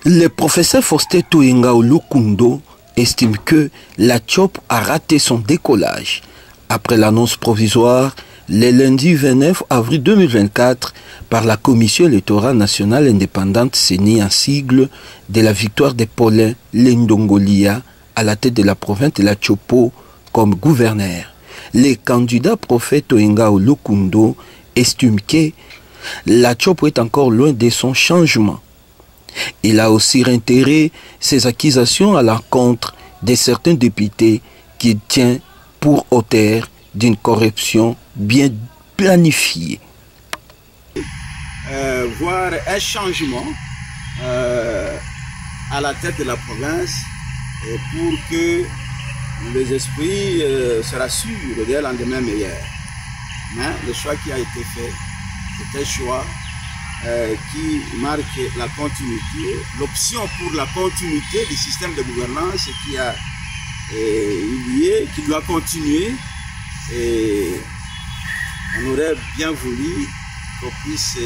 Le professeur Faustin Toyinga Olukundo estime que la CHOP a raté son décollage. Après l'annonce provisoire, le lundi 29 avril 2024, par la Commission électorale nationale indépendante CENI en sigle de la victoire de Paulin Lendongolia à la tête de la province de la Chopo comme gouverneur. Le candidat prophète Toyinga Olukundo estime que la Chopo est encore loin de son changement. Il a aussi réitéré ses accusations à l'encontre de certains députés qu'il tient pour auteur d'une corruption bien planifiée. Voir un changement à la tête de la province pour que les esprits se rassurent d'un lendemain meilleur. Mais le choix qui a été fait, c'est un choix qui marque la continuité, l'option pour la continuité du système de gouvernance qui a lié, qui doit continuer. Et on aurait bien voulu qu'on puisse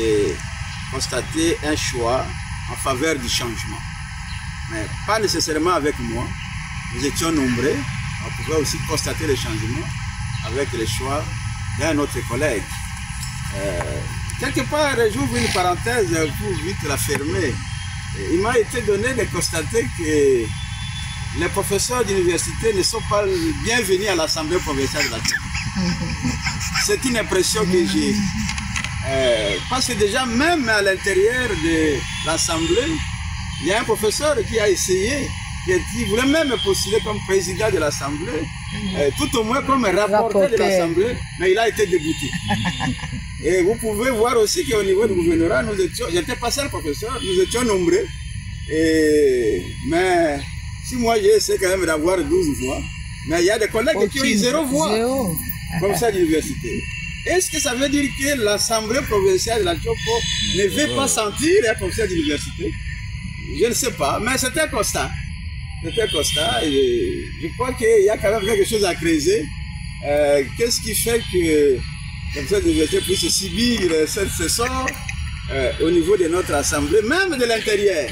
constater un choix en faveur du changement. Mais pas nécessairement avec moi. Nous étions nombreux. On pouvait aussi constater le changement avec le choix d'un autre collègue. Quelque part, j'ouvre une parenthèse pour vite la fermer. Il m'a été donné de constater que les professeurs d'université ne sont pas bienvenus à l'Assemblée provinciale de la Chopo. C'est une impression que j'ai. Parce que déjà, même à l'intérieur de l'Assemblée, il y a un professeur qui a essayé, qui voulait même postuler comme président de l'Assemblée, tout au moins comme rapporteur de l'Assemblée, mais il a été débouté. Et vous pouvez voir aussi qu'au niveau du gouvernorat, j'étais pas seul professeur, nous étions nombreux. Mais si moi j'ai essayé quand même d'avoir 12 voix, mais il y a des collègues qui ont eu 0 voix, comme ça d'université. Est-ce que ça veut dire que l'Assemblée provinciale de la Chopo ne veut pas sentir un professeur d'université? Je ne sais pas, mais c'est un constat. C'est un constat et je crois qu'il y a quand même quelque chose à creuser. Qu'est-ce qui fait que comme ça, l'université puisse subir cette saison au niveau de notre assemblée, même de l'intérieur.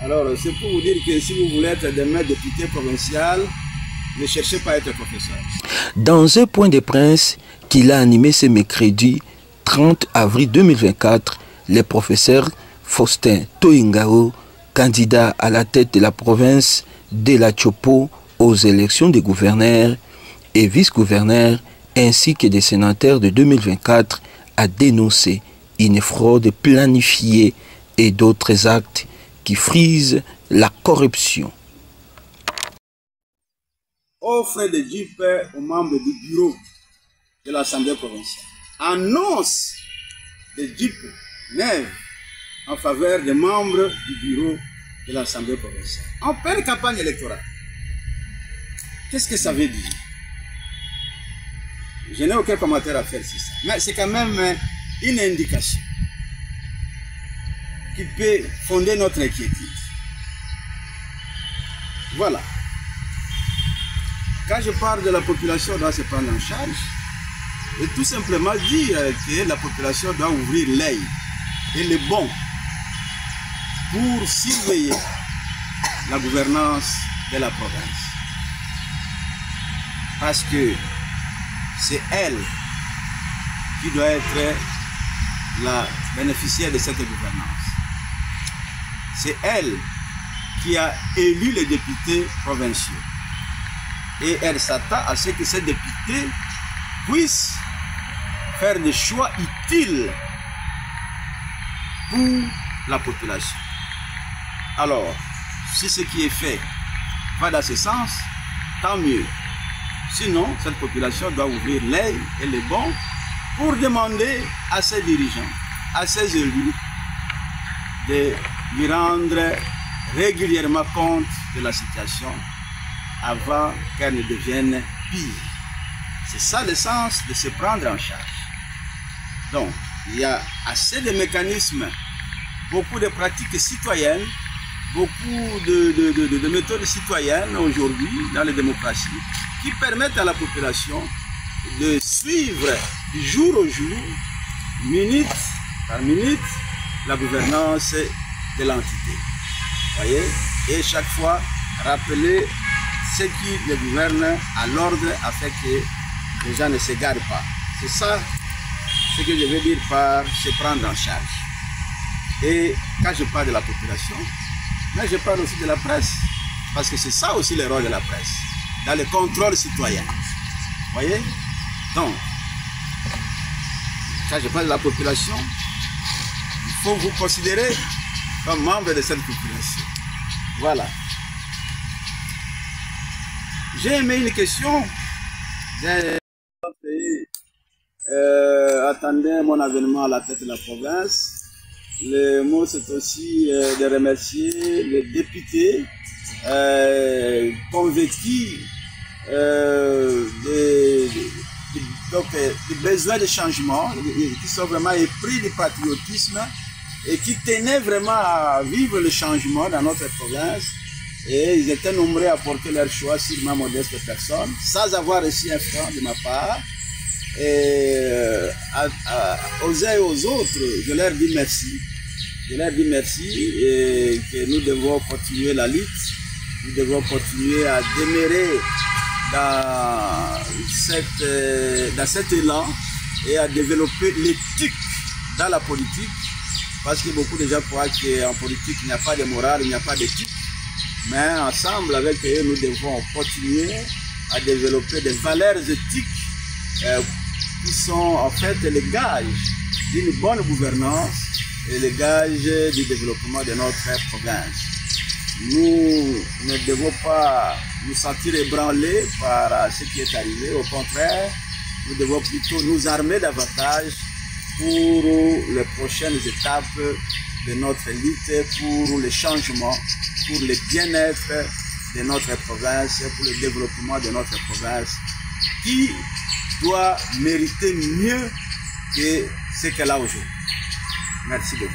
Alors, c'est pour vous dire que si vous voulez être demain député provincial, ne cherchez pas à être professeur. Dans un point de presse qu'il a animé ce mercredi 30 avril 2024, le professeur Faustin Toyinga, candidat à la tête de la province de la Chopo aux élections des gouverneurs et vice-gouverneurs, ainsi que des sénateurs de 2024, a dénoncé une fraude planifiée et d'autres actes qui frisent la corruption. Offre de Jeep aux membres du bureau de l'Assemblée provinciale. Annonce de Jeep neuve en faveur des membres du bureau de l'Assemblée provinciale. En pleine campagne électorale. Qu'est-ce que ça veut dire? Je n'ai aucun commentaire à faire sur ça. Mais c'est quand même une indication qui peut fonder notre inquiétude. Voilà. Quand je parle de la population doit se prendre en charge, et tout simplement dire que la population doit ouvrir l'œil et le bon pour surveiller la gouvernance de la province. Parce que c'est elle qui doit être la bénéficiaire de cette gouvernance. C'est elle qui a élu les députés provinciaux. Et elle s'attend à ce que ces députés puissent faire des choix utiles pour la population. Alors, si ce qui est fait va dans ce sens, tant mieux. Sinon, cette population doit ouvrir l'œil et le bon pour demander à ses dirigeants, à ses élus, de lui rendre régulièrement compte de la situation avant qu'elle ne devienne pire. C'est ça le sens de se prendre en charge. Donc, il y a assez de mécanismes, beaucoup de pratiques citoyennes, beaucoup de méthodes citoyennes aujourd'hui dans les démocraties qui permettent à la population de suivre du jour au jour, minute par minute, la gouvernance de l'entité. Voyez? Et chaque fois, rappeler ceux qui le gouvernent à l'ordre afin que les gens ne s'égarent pas. C'est ça ce que je veux dire par se prendre en charge. Et quand je parle de la population, mais je parle aussi de la presse, parce que c'est ça aussi le rôle de la presse, dans le contrôle citoyen. Vous voyez? Donc, quand je parle de la population, il faut vous considérer comme membre de cette population. Voilà. J'ai aimé une question. Attendez mon avènement à la tête de la province. Le mot, c'est aussi de remercier les députés convaincus des besoins de changement, qui sont vraiment épris du patriotisme et qui tenaient vraiment à vivre le changement dans notre province. Et ils étaient nombreux à porter leur choix sur ma modeste personne, sans avoir reçu un franc de ma part. Et aux uns et aux autres, je leur dis merci. Je leur dis merci et que nous devons continuer la lutte. Nous devons continuer à demeurer dans cet élan et à développer l'éthique dans la politique. Parce que beaucoup de gens croient qu'en politique, il n'y a pas de morale, il n'y a pas d'éthique. Mais ensemble, avec eux, nous devons continuer à développer des valeurs éthiques qui sont en fait les gages d'une bonne gouvernance et les gages du développement de notre province. Nous ne devons pas nous sentir ébranlés par ce qui est arrivé. Au contraire, nous devons plutôt nous armer davantage pour les prochaines étapes de notre lutte, pour le changement, pour le bien-être de notre province, pour le développement de notre province, qui doit mériter mieux que ce qu'elle a aujourd'hui. Merci beaucoup.